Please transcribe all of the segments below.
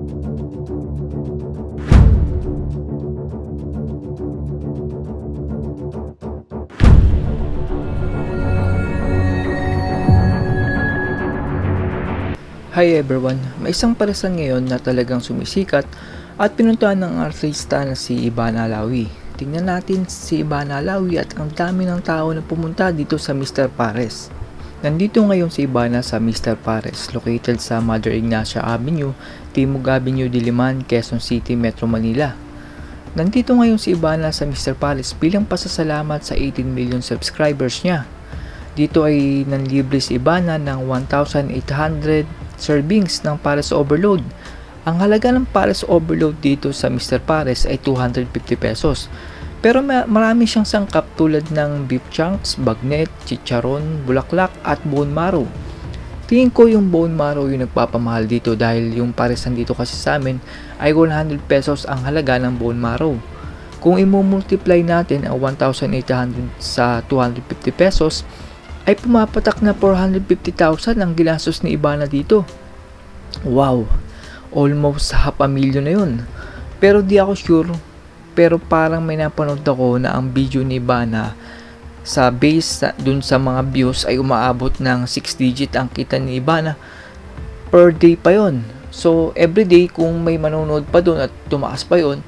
Hi everyone! May isang parasan ngayon na talagang sumisikat at pinuntahan ng artista na si Ivana Alawi. Tingnan natin si Ivana Alawi at ang dami ng tao na pumunta dito sa Mr. Pares. Nandito ngayon si Ivana sa Mr. Pares, located sa Mother Ignacia Avenue, Timog Avenue, Diliman, Quezon City, Metro Manila. Nandito ngayon si Ivana sa Mr. Pares bilang pasasalamat sa 18 million subscribers niya. Dito ay nanlibre si Ivana ng 1,800 servings ng Pares Overload. Ang halaga ng Pares Overload dito sa Mr. Pares ay 250 pesos. Pero marami siyang sangkap tulad ng beef chunks, bagnet, chicharon, bulaklak at bone marrow. Tingin ko yung bone marrow yung nagpapamahal dito dahil yung paresan dito kasi sa amin ay 100 pesos ang halaga ng bone marrow. Kung i-multiply natin ang 1,800 sa 250 pesos, ay pumapatak na 450,000 ang ginastos ni Ivana dito. Wow! Almost half a million na yun. Pero di ako sure. Pero parang may napanood ako na ang video ni Ivana sa base dun sa mga views ay umaabot ng 6 digit ang kita ni Ivana per day pa yon. So everyday kung may manonood pa dun at tumaas pa yon,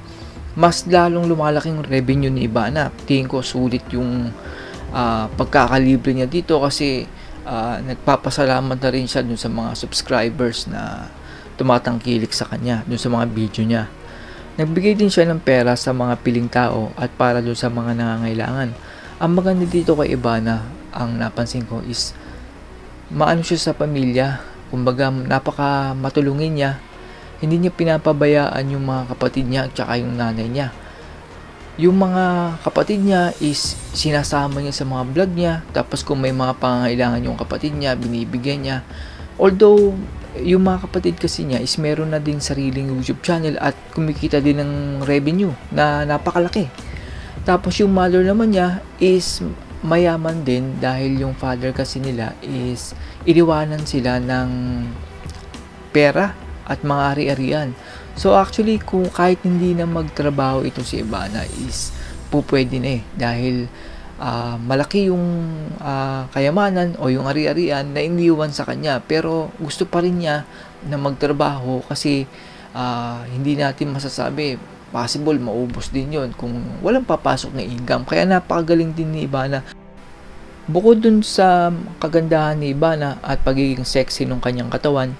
mas lalong lumalaking revenue ni Ivana. Tingin ko sulit yung pagkakalibre niya dito kasi nagpapasalamat na rin siya dun sa mga subscribers na tumatangkilik sa kanya dun sa mga video niya. Nagbigay din siya ng pera sa mga piling tao at para dun sa mga nangangailangan. Ang maganda dito kay Ivana, ang napansin ko is maano siya sa pamilya, kumbaga napaka matulungin niya. Hindi niya pinapabayaan yung mga kapatid niya at saka yung nanay niya. Yung mga kapatid niya is sinasama niya sa mga vlog niya, tapos kung may mga pangangailangan yung kapatid niya, binibigyan niya. Although yung mga kapatid kasi niya is meron na din sariling YouTube channel at kumikita din ng revenue na napakalaki. Tapos yung mother naman niya is mayaman din dahil yung father kasi nila is iniwanan sila ng pera at mga ari-arian. So actually kung kahit hindi na magtrabaho ito si Ivana is pwede na dahil malaki yung kayamanan o yung ari-arian na iniwan sa kanya, pero gusto pa rin niya na magtrabaho kasi hindi natin masasabi, possible maubos din yon kung walang papasok na income. Kaya napakagaling din ni Ivana. Bukod dun sa kagandahan ni Ivana at pagiging sexy ng kanyang katawan,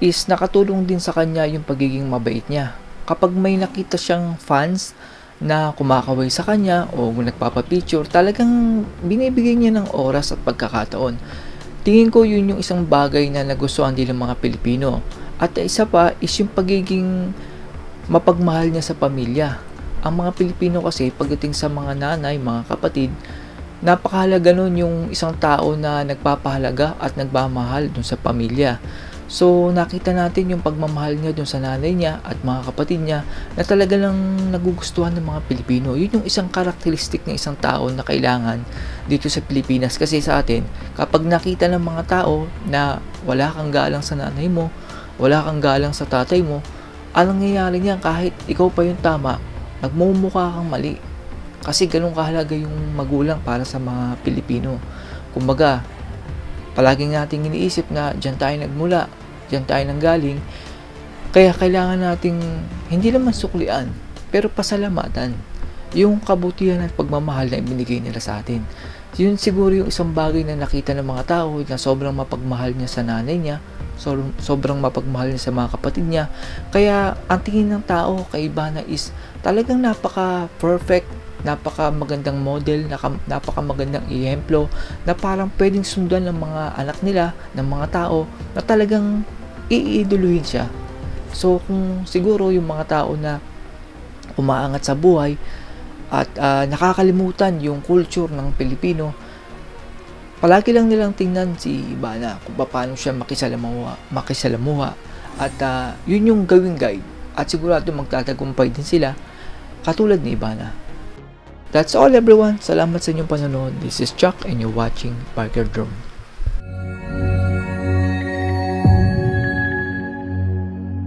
is nakatulong din sa kanya yung pagiging mabait niya. Kapag may nakita siyang fans na kumakaway sa kanya o nagpapapicture, talagang binibigay niya ng oras at pagkakataon. Tingin ko yun yung isang bagay na nagustuhan din ng mga Pilipino. At isa pa is yung pagiging mapagmahal niya sa pamilya. Ang mga Pilipino kasi pagdating sa mga nanay, mga kapatid, napakahalaga nun yung isang tao na nagpapahalaga at nagmamahal dun sa pamilya. So nakita natin yung pagmamahal niya dun sa nanay niya at mga kapatid niya na talaga lang nagugustuhan ng mga Pilipino. Yun yung isang karakteristik ng isang tao na kailangan dito sa Pilipinas. Kasi sa atin, kapag nakita ng mga tao na wala kang galang sa nanay mo, wala kang galang sa tatay mo, anong nangyayari niyan? Kahit ikaw pa yung tama, nagmumukha kang mali. Kasi ganun kahalaga yung magulang para sa mga Pilipino. Kumbaga, palaging nating iniisip na dyan tayo nagmula, dyan tayo nanggaling. Kaya kailangan nating hindi naman suklian, pero pasalamatan yung kabutihan at pagmamahal na ibinigay nila sa atin. Yun siguro yung isang bagay na nakita ng mga tao na sobrang mapagmahal niya sa nanay niya, sobrang mapagmahal niya sa mga kapatid niya. Kaya ang tingin ng tao kay Ivana is talagang napaka-perfect, napaka-magandang model, napaka-magandang ehemplo na parang pwedeng sundan ng mga anak nila, ng mga tao na talagang iiduluhin siya. So kung siguro yung mga tao na umaangat sa buhay at nakakalimutan yung culture ng Pilipino, palagi lang nilang tingnan si Ivana kung paano siya makisalamuha at yun yung gawing guide at sigurado magtatagumpay din sila katulad ni Ivana. That's all everyone. Salamat sa inyong panonood. This is Chuck and you're watching Parker Drone.